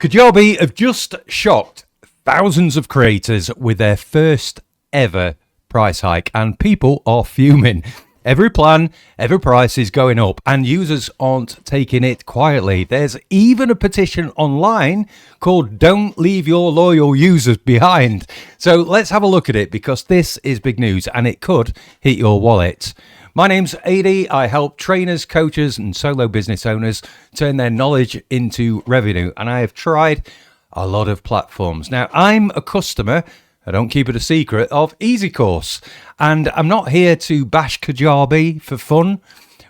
Kajabi have just shocked thousands of creators with their first ever price hike, and people are fuming. Every plan, every price is going up, and users aren't taking it quietly. There's even a petition online called "Don't Leave Your Loyal Users Behind." So let's have a look at it, because this is big news and it could hit your wallet. My name's Adi. I help trainers, coaches and solo business owners turn their knowledge into revenue, and I have tried a lot of platforms. Now, I'm a customer, I don't keep it a secret, of EasyCourse, and I'm not here to bash Kajabi for fun,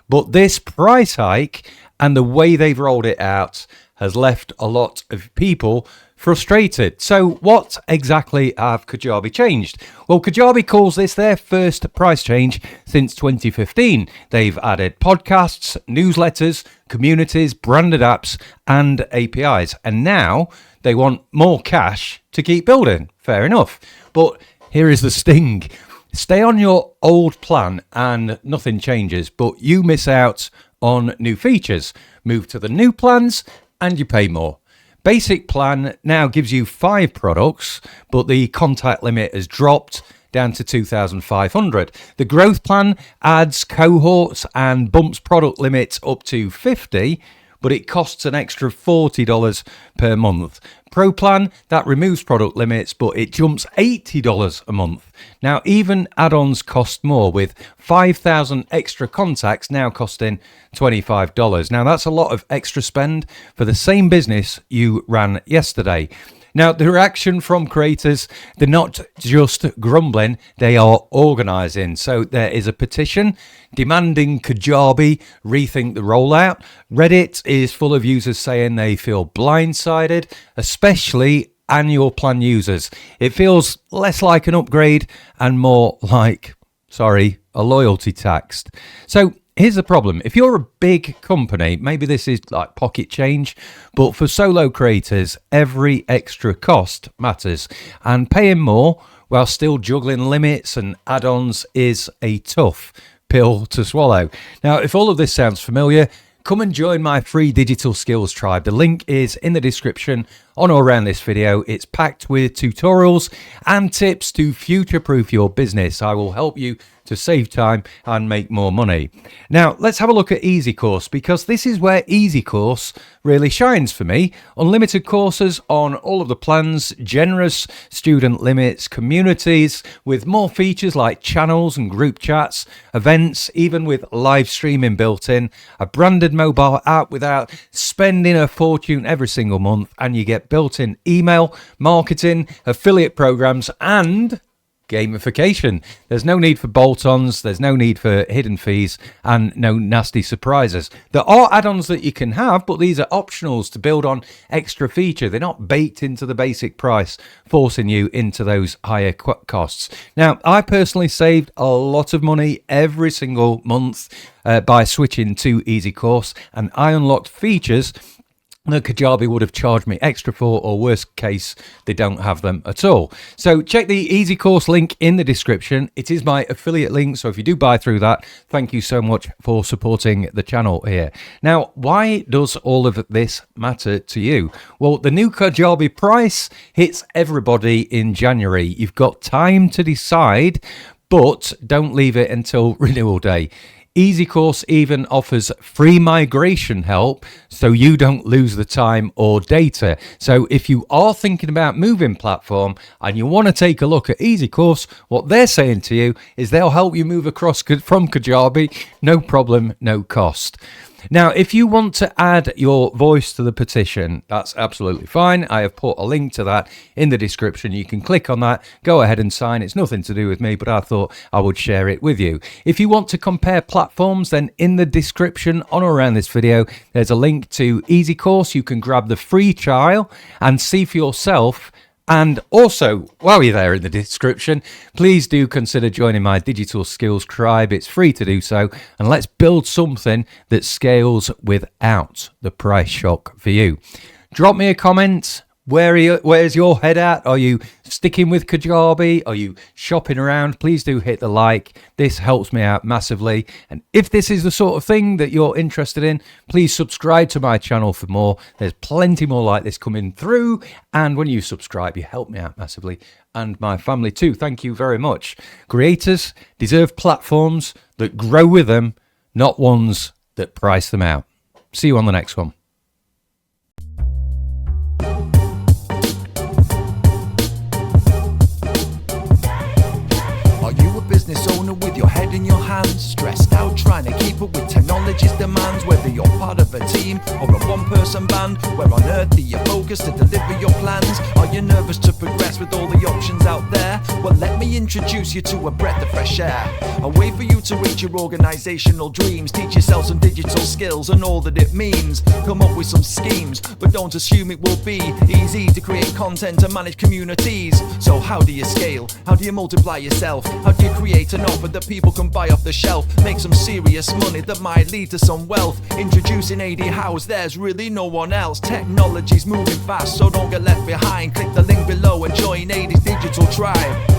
but this price hike and the way they've rolled it out has left a lot of people frustrated. So what exactly have Kajabi changed? Well, Kajabi calls this their first price change since 2015. They've added podcasts, newsletters, communities, branded apps and APIs, and now they want more cash to keep building. Fair enough. But here is the sting. Stay on your old plan and nothing changes, but you miss out on new features. Move to the new plans and you pay more. Basic plan now gives you 5 products, but the contact limit has dropped down to 2,500. The growth plan adds cohorts and bumps product limits up to 50, but it costs an extra $40 per month. Pro plan, that removes product limits, but it jumps $80 a month. Now, even add-ons cost more, with 5,000 extra contacts now costing $25. Now, that's a lot of extra spend for the same business you ran yesterday. Now, the reaction from creators, they're not just grumbling, they are organising. So there is a petition demanding Kajabi rethink the rollout. Reddit is full of users saying they feel blindsided, especially annual plan users. It feels less like an upgrade and more like, a loyalty tax. So here's the problem. If you're a big company, maybe this is like pocket change, but for solo creators, every extra cost matters, and paying more while still juggling limits and add-ons is a tough pill to swallow. Now, if all of this sounds familiar, come and join my free digital skills tribe. The link is in the description on or around this video. It's packed with tutorials and tips to future-proof your business. I will help you to save time and make more money. Now, let's have a look at EasyCourse, because this is where EasyCourse really shines for me. Unlimited courses on all of the plans, generous student limits, communities with more features like channels and group chats, events, even with live streaming built in, a branded mobile app without spending a fortune every single month, and you get built-in email, marketing, affiliate programs, and gamification. There's no need for bolt-ons, there's no need for hidden fees, and no nasty surprises. There are add-ons that you can have, but these are optionals to build on extra feature. They're not baked into the basic price, forcing you into those higher costs. Now, I personally saved a lot of money every single month by switching to EasyCourse, and I unlocked features that Kajabi would have charged me extra for, or worst case, they don't have them at all. So check the EasyCourse link in the description. It is my affiliate link, so if you do buy through that, thank you so much for supporting the channel here. Now, why does all of this matter to you? Well, the new Kajabi price hits everybody in January. You've got time to decide, but don't leave it until renewal day. EasyCourse even offers free migration help, so you don't lose the time or data. So if you are thinking about moving platform and you want to take a look at EasyCourse, what they're saying to you is they'll help you move across from Kajabi, no problem, no cost. Now, if you want to add your voice to the petition, that's absolutely fine. I have put a link to that in the description. You can click on that, go ahead and sign. It's nothing to do with me, but I thought I would share it with you. If you want to compare platforms, then in the description on or around this video, there's a link to EasyCourse. You can grab the free trial and see for yourself. And also, while you're there in the description, please do consider joining my digital skills tribe. It's free to do so. And let's build something that scales without the price shock for you. Drop me a comment. Where's your head at? Are you sticking with Kajabi? Are you shopping around? Please do hit the like. This helps me out massively. And if this is the sort of thing that you're interested in, please subscribe to my channel for more. There's plenty more like this coming through. And when you subscribe, you help me out massively and my family too. Thank you very much. Creators deserve platforms that grow with them, not ones that price them out. See you on the next one. Business owner with your head in your hands, stressed out trying to keep up with technology's demands. Whether you're part of a team or a one-person band, where on earth do you focus to deliver your plans? Are you nervous to progress with all the options out there? Well, let me introduce you to a breath of fresh air, a way for you to reach your organisational dreams. Teach yourself some digital skills and all that it means. Come up with some schemes, but don't assume it will be easy to create content and manage communities. So how do you scale? How do you multiply yourself? How do you create an offer that people can buy off the shelf? Make some serious money that might lead to some wealth. Introducing AD House, there's really no one else. Technology's moving fast, so don't get left behind. Click the link below and join AD's digital tribe.